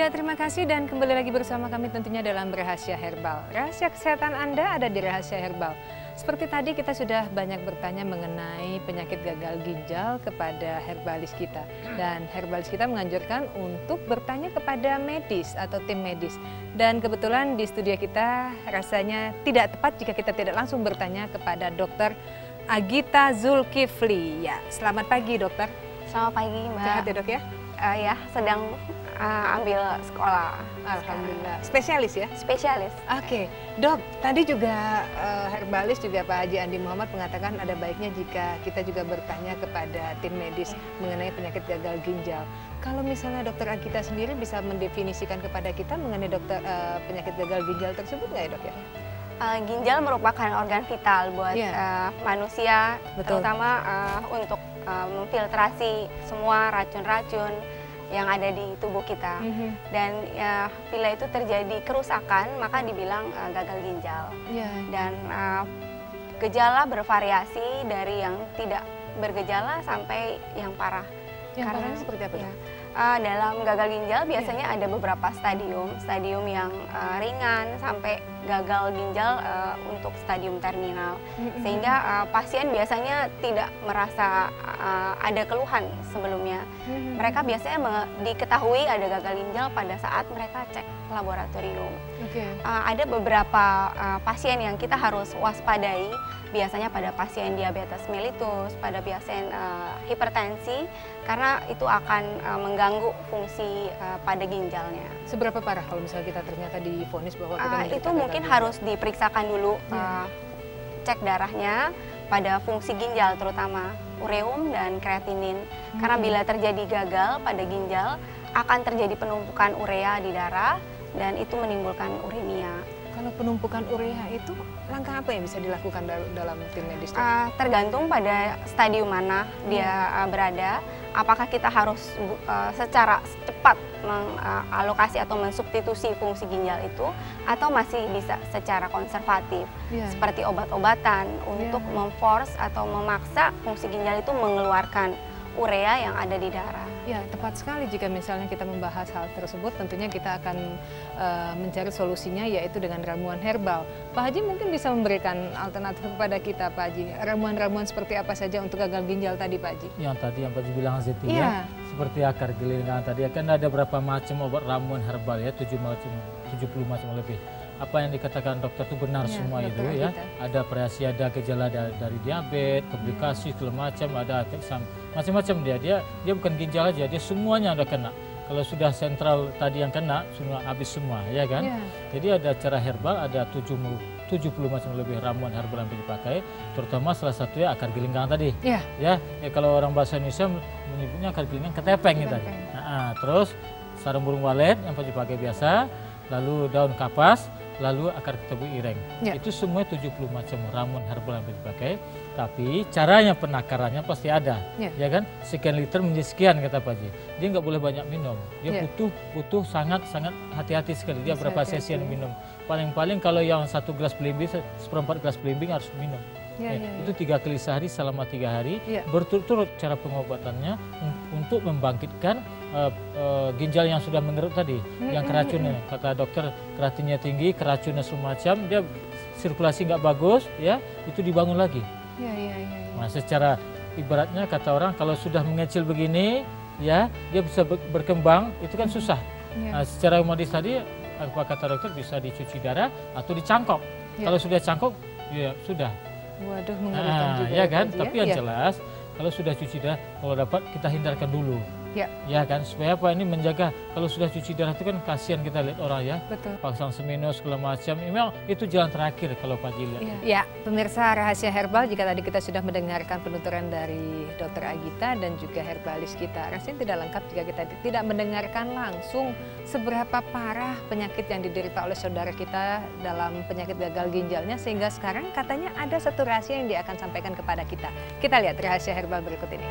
Ya, terima kasih dan kembali lagi bersama kami tentunya dalam Rahasia Herbal. Rahasia kesehatan Anda ada di Rahasia Herbal. Seperti tadi kita sudah banyak bertanya mengenai penyakit gagal ginjal kepada herbalis kita. Dan herbalis kita menganjurkan untuk bertanya kepada medis atau tim medis. Dan kebetulan di studio kita rasanya tidak tepat jika kita tidak langsung bertanya kepada Dr. Agita Zulkifli. Ya, selamat pagi dokter. Selamat pagi Mbak. Sehat ya dok ya? Ya, sedang ambil sekolah. Alhamdulillah. Spesialis ya? Spesialis. Oke, dok. Tadi juga herbalis juga Pak Haji Andi Muhammad mengatakan ada baiknya jika kita juga bertanya kepada tim medis mengenai penyakit gagal ginjal. Kalau misalnya dokter Agita sendiri bisa mendefinisikan kepada kita mengenai penyakit gagal ginjal tersebut nggak ya dok ya? Ginjal merupakan organ vital buat manusia, betul. Terutama untuk memfiltrasi semua racun-racun yang ada di tubuh kita. Dan bila itu terjadi kerusakan, maka dibilang gagal ginjal. Dan gejala bervariasi dari yang tidak bergejala sampai yang parah. Karena seperti apa? Dalam gagal ginjal biasanya ada beberapa stadium yang ringan sampai gagal ginjal untuk stadium terminal, sehingga pasien biasanya tidak merasa ada keluhan sebelumnya. Mereka biasanya diketahui ada gagal ginjal pada saat mereka cek laboratorium. Ada beberapa pasien yang kita harus waspadai, biasanya pada pasien diabetes mellitus, pada pasien hipertensi, karena itu akan mengganggu fungsi pada ginjalnya. Seberapa parah kalau misalnya kita ternyata divonis bahwa kita itu mungkin harus diperiksakan dulu, cek darahnya pada fungsi ginjal, terutama ureum dan kreatinin. Karena bila terjadi gagal pada ginjal, akan terjadi penumpukan urea di darah dan itu menimbulkan uremia. Kalau penumpukan urea itu langkah apa yang bisa dilakukan dalam tim medis? Tergantung pada stadium mana dia berada. Apakah kita harus secara cepat mengalokasi atau mensubstitusi fungsi ginjal itu, atau masih bisa secara konservatif seperti obat-obatan untuk memforce atau memaksa fungsi ginjal itu mengeluarkan urea yang ada di darah. Ya, tepat sekali jika misalnya kita membahas hal tersebut, tentunya kita akan mencari solusinya yaitu dengan ramuan herbal. Pak Haji mungkin bisa memberikan alternatif kepada kita, Pak Haji. Ramuan-ramuan seperti apa saja untuk gagal ginjal tadi, Pak Haji? Yang tadi yang Pak Haji bilang Zeti ya, seperti akar gelingan tadi, kan ada berapa macam obat ramuan herbal ya, 70 macam lebih. Apa yang dikatakan dokter itu benar semua itu ya. Ada variasi, ada gejala dari diabetes, komplikasi segala macam, ada macam-macam dia bukan ginjal aja, dia semuanya ada kena. Kalau sudah sentral tadi yang kena, semua habis semua ya kan. Jadi ada cara herbal, ada 70 macam lebih ramuan herbal yang dipakai, terutama salah satunya akar gelinggang tadi. Kalau orang bahasa Indonesia menyebutnya akar gelinggang ketepeng gitu. Terus sarung burung walet yang dipakai biasa, lalu daun kapas, lalu akar tebu ireng. Itu semua 70 macam ramuan herbal yang dipakai. Tapi caranya penakarannya pasti ada, ya kan? Sekian liter menjadi sekian kata Pak Haji. Dia nggak boleh banyak minum. Dia butuh sangat hati-hati sekali. Dia berapa sesi yang minum. Paling-paling kalau yang 1 gelas belimbing, 1/4 gelas belimbing harus minum. Itu 3 kali sehari selama 3 hari. Berturut-turut cara pengobatannya untuk membangkitkan ginjal yang sudah mengerut tadi, yang keracunnya. Kata dokter kreatinnya tinggi, keracunnya semacam, dia sirkulasi nggak bagus, ya itu dibangun lagi. Nah, secara ibaratnya kata orang kalau sudah mengecil begini, ya dia bisa berkembang, itu kan susah. Nah, secara medis tadi, apa kata dokter, bisa dicuci darah atau dicangkok. Kalau sudah cangkok, ya sudah. Waduh, mengerikan juga ya kan, tapi yang jelas kalau sudah cuci darah, kalau dapat kita hindarkan dulu. Ya kan, supaya apa, ini menjaga. Kalau sudah cuci darah itu kan kasihan kita lihat orang ya. Pasang seminus segala macam. Memang itu jalan terakhir kalau Pak Haji lihat. Ya, pemirsa Rahasia Herbal, jika tadi kita sudah mendengarkan penuturan dari Dr. Agita dan juga herbalis kita, rasanya tidak lengkap jika kita tidak mendengarkan langsung seberapa parah penyakit yang diderita oleh saudara kita dalam penyakit gagal ginjalnya, sehingga sekarang katanya ada satu rahasia yang dia akan sampaikan kepada kita. Kita lihat Rahasia Herbal berikut ini.